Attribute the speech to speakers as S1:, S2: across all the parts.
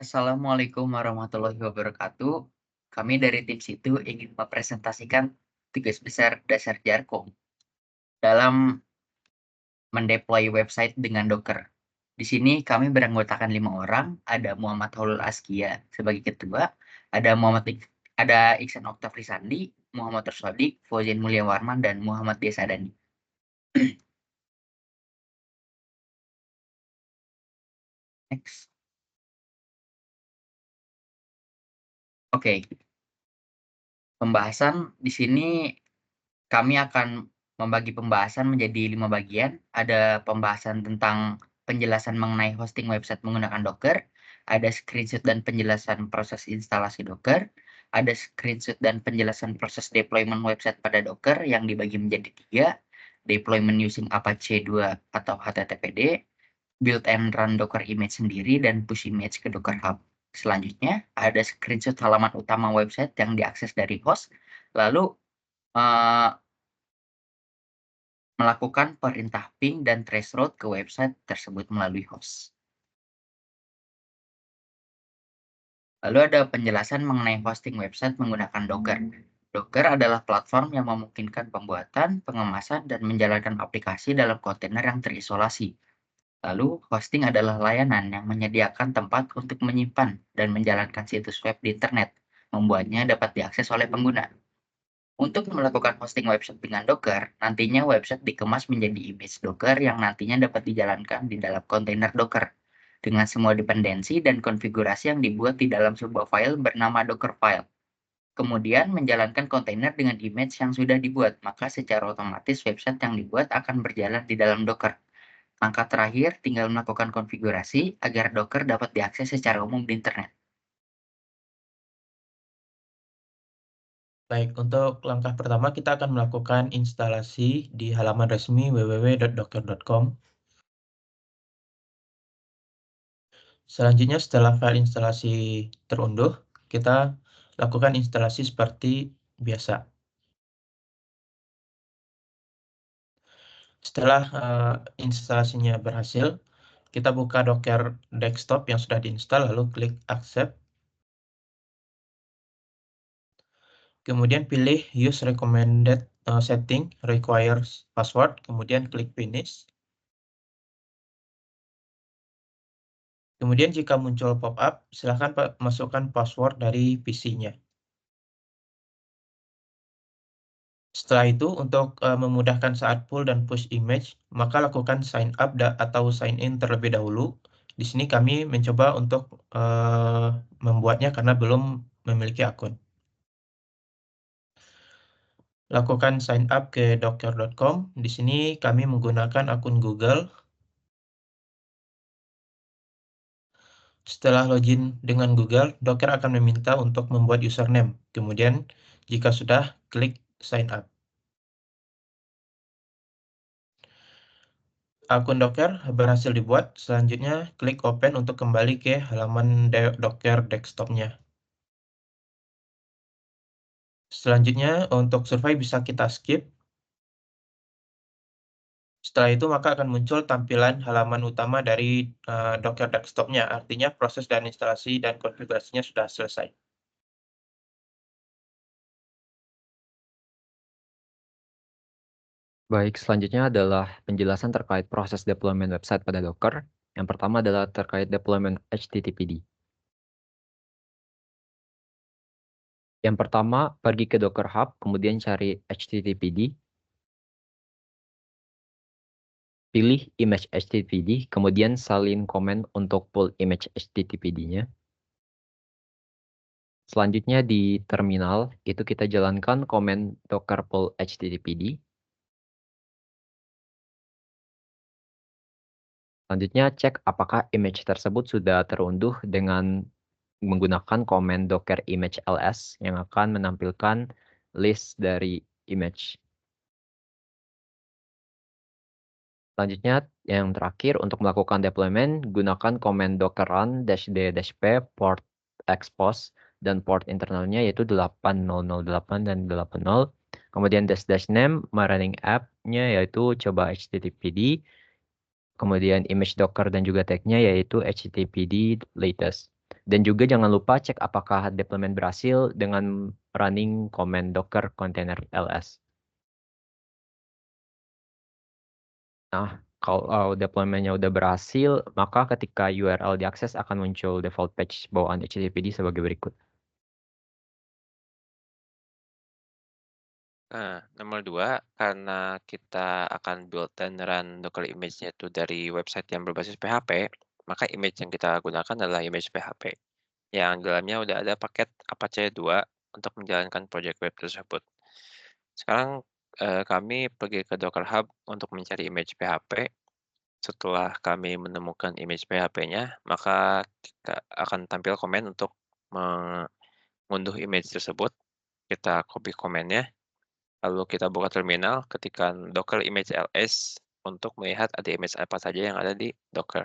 S1: Assalamualaikum warahmatullahi wabarakatuh. Kami dari tim Situ ingin mempresentasikan tugas besar dasar Jarkom dalam mendeploy website dengan Docker. Di sini kami beranggotakan 5 orang, ada Muhammad Haulul Askia sebagai ketua, ada Iksan Oktavri Sandi, Muhammad Ruswadik, Fauzan Mulyawarman, dan Muhammad Desadani. Next. Oke, pembahasan di sini kami akan membagi pembahasan menjadi 5 bagian. Ada pembahasan tentang penjelasan mengenai hosting website menggunakan Docker, ada screenshot dan penjelasan proses instalasi Docker, ada screenshot dan penjelasan proses deployment website pada Docker yang dibagi menjadi 3, deployment using Apache 2 atau HTTPD, build and run Docker image sendiri, dan push image ke Docker Hub. Selanjutnya, ada screenshot halaman utama website yang diakses dari host, lalu melakukan perintah ping dan traceroute ke website tersebut melalui host. Lalu ada penjelasan mengenai hosting website menggunakan Docker. Docker adalah platform yang memungkinkan pembuatan, pengemasan, dan menjalankan aplikasi dalam kontainer yang terisolasi. Lalu, hosting adalah layanan yang menyediakan tempat untuk menyimpan dan menjalankan situs web di internet, membuatnya dapat diakses oleh pengguna. Untuk melakukan hosting website dengan Docker, nantinya website dikemas menjadi image Docker yang nantinya dapat dijalankan di dalam kontainer Docker dengan semua dependensi dan konfigurasi yang dibuat di dalam sebuah file bernama Dockerfile. Kemudian menjalankan kontainer dengan image yang sudah dibuat, maka secara otomatis website yang dibuat akan berjalan di dalam Docker. Langkah terakhir tinggal melakukan konfigurasi agar Docker dapat diakses secara umum di internet.
S2: Baik, untuk langkah pertama kita akan melakukan instalasi di halaman resmi www.docker.com. Selanjutnya setelah file instalasi terunduh, kita lakukan instalasi seperti biasa. Setelah instalasinya berhasil, kita buka Docker desktop yang sudah diinstal, lalu klik accept. Kemudian pilih use recommended setting requires password, kemudian klik finish. Kemudian jika muncul pop-up, silakan masukkan password dari PC-nya. Setelah itu, untuk memudahkan saat pull dan push image, maka lakukan sign up atau sign in terlebih dahulu. Di sini kami mencoba untuk membuatnya karena belum memiliki akun. Lakukan sign up ke docker.com. Di sini kami menggunakan akun Google. Setelah login dengan Google, Docker akan meminta untuk membuat username. Kemudian, jika sudah, klik sign up. Akun Docker berhasil dibuat. Selanjutnya, klik open untuk kembali ke halaman Docker desktop-nya. Selanjutnya, untuk survei bisa kita skip. Setelah itu, maka akan muncul tampilan halaman utama dari Docker desktop-nya. Artinya, proses dan instalasi dan konfigurasinya sudah selesai.
S3: Baik, selanjutnya adalah penjelasan terkait proses deployment website pada Docker. Yang pertama adalah terkait deployment HTTPD. Yang pertama, pergi ke Docker Hub, kemudian cari HTTPD. Pilih image HTTPD, kemudian salin komen untuk pull image HTTPD-nya. Selanjutnya di terminal, itu kita jalankan komen docker pull HTTPD. Selanjutnya cek apakah image tersebut sudah terunduh dengan menggunakan komen docker image ls yang akan menampilkan list dari image. Selanjutnya, yang terakhir untuk melakukan deployment, gunakan komen docker run -d -p port expose dan port internalnya yaitu 8008 dan 80. Kemudian --name, running app-nya yaitu coba HTTPD. Kemudian image docker dan juga tag-nya yaitu HTTPD latest. Dan juga jangan lupa cek apakah deployment berhasil dengan running command docker container ls. Nah, kalau deployment-nya udah berhasil, maka ketika URL diakses akan muncul default page bawaan HTTPD sebagai berikut.
S4: Nah, nomor 2, karena kita akan build dan run Docker image-nya itu dari website yang berbasis PHP, maka image yang kita gunakan adalah image PHP, yang dalamnya udah ada paket Apache 2 untuk menjalankan project web tersebut. Sekarang kami pergi ke Docker Hub untuk mencari image PHP. Setelah kami menemukan image PHP-nya, maka kita akan tampil komen untuk mengunduh image tersebut. Kita copy komennya. Lalu kita buka terminal, ketikkan docker image ls untuk melihat ada image apa saja yang ada di Docker.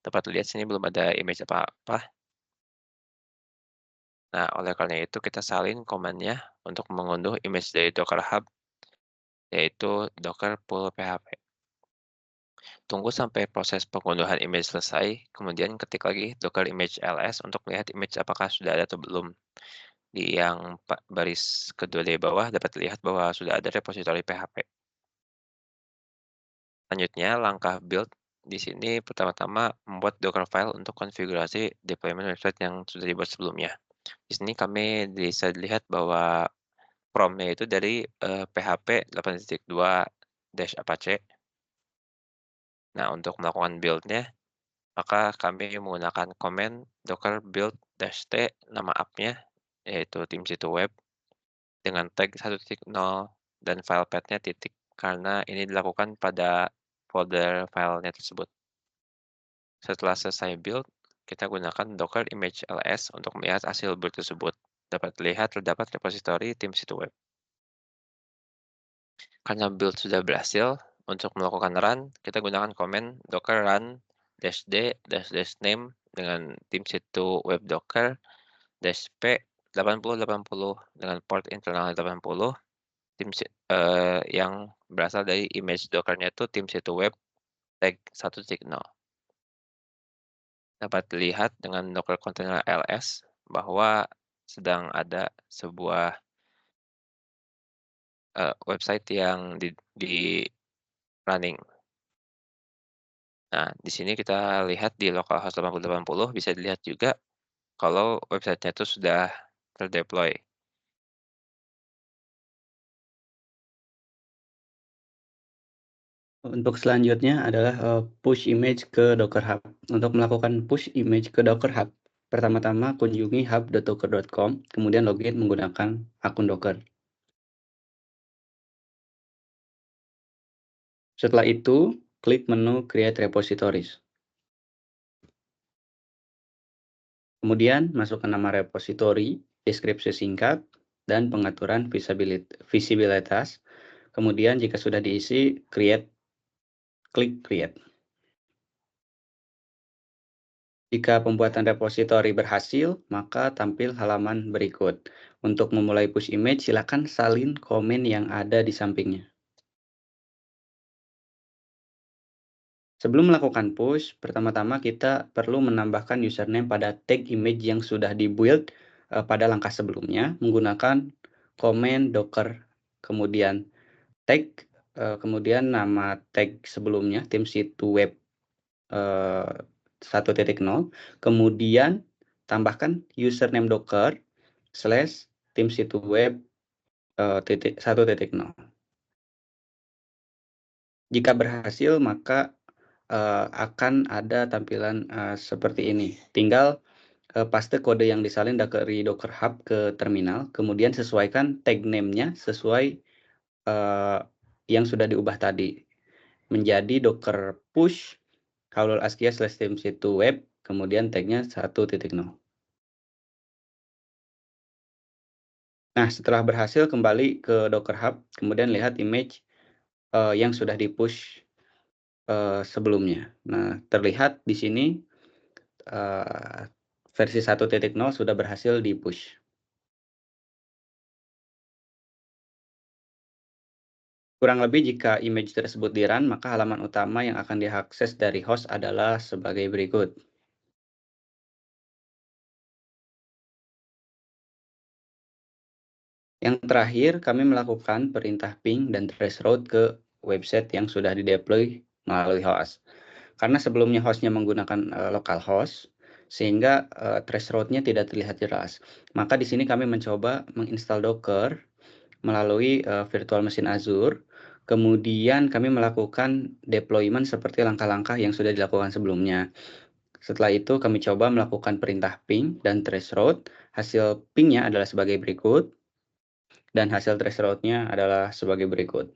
S4: Dapat lihat sini belum ada image apa-apa. Nah, oleh karena itu kita salin command-nya untuk mengunduh image dari Docker Hub, yaitu docker pull php. Tunggu sampai proses pengunduhan image selesai, kemudian ketik lagi docker image ls untuk melihat image apakah sudah ada atau belum. Di yang baris kedua dari bawah dapat dilihat bahwa sudah ada repositori PHP. Selanjutnya, langkah build di sini pertama-tama membuat Docker file untuk konfigurasi deployment website yang sudah dibuat sebelumnya. Di sini kami bisa dilihat bahwa prompt-nya itu dari PHP 8.2-Apache. Nah, untuk melakukan build-nya, maka kami menggunakan command docker build -t nama app-nya, yaitu tim situ web, dengan tag 1.0 dan file path-nya titik, karena ini dilakukan pada folder filenya tersebut. Setelah selesai build, kita gunakan docker image ls untuk melihat hasil build tersebut. Dapat dilihat terdapat repositori tim situ web. Karena build sudah berhasil, untuk melakukan run, kita gunakan command docker run -d -name dengan tim situ web docker -p 8080 dengan port internal 80, yang berasal dari image dockernya itu tim situ web tag 1.0. Dapat dilihat dengan docker container ls bahwa sedang ada sebuah website yang di running. Nah, di sini kita lihat di localhost 8080 bisa dilihat juga kalau website-nya itu sudah terdeploy.
S5: Untuk selanjutnya adalah push image ke Docker Hub. Untuk melakukan push image ke Docker Hub, pertama-tama kunjungi hub.docker.com, kemudian login menggunakan akun Docker. Setelah itu, klik menu Create Repositories. Kemudian, masukkan nama repository, deskripsi singkat, dan pengaturan visibilitas. Kemudian, jika sudah diisi, klik Create. Jika pembuatan repositori berhasil, maka tampil halaman berikut. Untuk memulai push image, silakan salin komen yang ada di sampingnya. Sebelum melakukan push, pertama-tama kita perlu menambahkan username pada tag image yang sudah di-build pada langkah sebelumnya menggunakan command docker, kemudian tag, kemudian nama tag sebelumnya, tim situ web 1.0, kemudian tambahkan username docker / tim situ web 1.0. Jika berhasil, maka akan ada tampilan seperti ini. Tinggal paste kode yang disalin dari Docker Hub ke terminal, kemudian sesuaikan tag name-nya sesuai yang sudah diubah tadi menjadi docker push Howler Askia / tim situ web, kemudian tagnya 1.0. Nah, setelah berhasil kembali ke Docker Hub, kemudian lihat image yang sudah di-push sebelumnya. Nah, terlihat di sini versi 1.0 sudah berhasil di-push. Kurang lebih jika image tersebut di-run, maka halaman utama yang akan diakses dari host adalah sebagai berikut. Yang terakhir, kami melakukan perintah ping dan traceroute ke website yang sudah dideploy melalui host. Karena sebelumnya hostnya menggunakan localhost, sehingga traceroute-nya tidak terlihat jelas. Maka di sini kami mencoba menginstal Docker melalui virtual machine Azure. Kemudian kami melakukan deployment seperti langkah-langkah yang sudah dilakukan sebelumnya. Setelah itu kami coba melakukan perintah ping dan traceroute. Hasil pingnya adalah sebagai berikut, dan hasil traceroute-nya adalah sebagai berikut.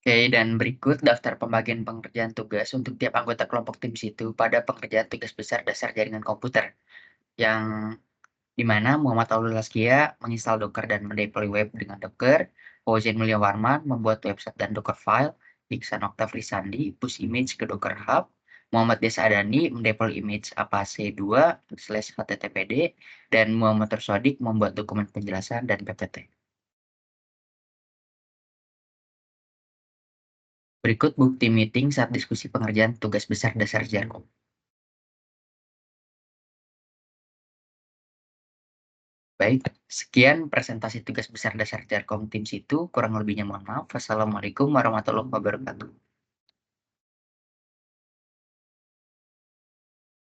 S1: Oke, dan berikut daftar pembagian pengerjaan tugas untuk tiap anggota kelompok tim situ pada pengerjaan tugas besar dasar jaringan komputer, yang dimana Muhammad Aulul Laskia menginstal Docker dan mendeploy web dengan Docker, Ozen Mulyawarman membuat website dan Docker file, Iksan Octav Risandi push image ke Docker Hub, Muhammad Desa Adani mendeploy image apac2/httpd, dan Muhammad Tersodik membuat dokumen penjelasan dan PPT. Berikut bukti meeting saat diskusi pengerjaan tugas besar dasar Jarkom. Baik, sekian presentasi tugas besar dasar Jarkom tim situ. Kurang lebihnya mohon maaf. Wassalamualaikum warahmatullahi wabarakatuh.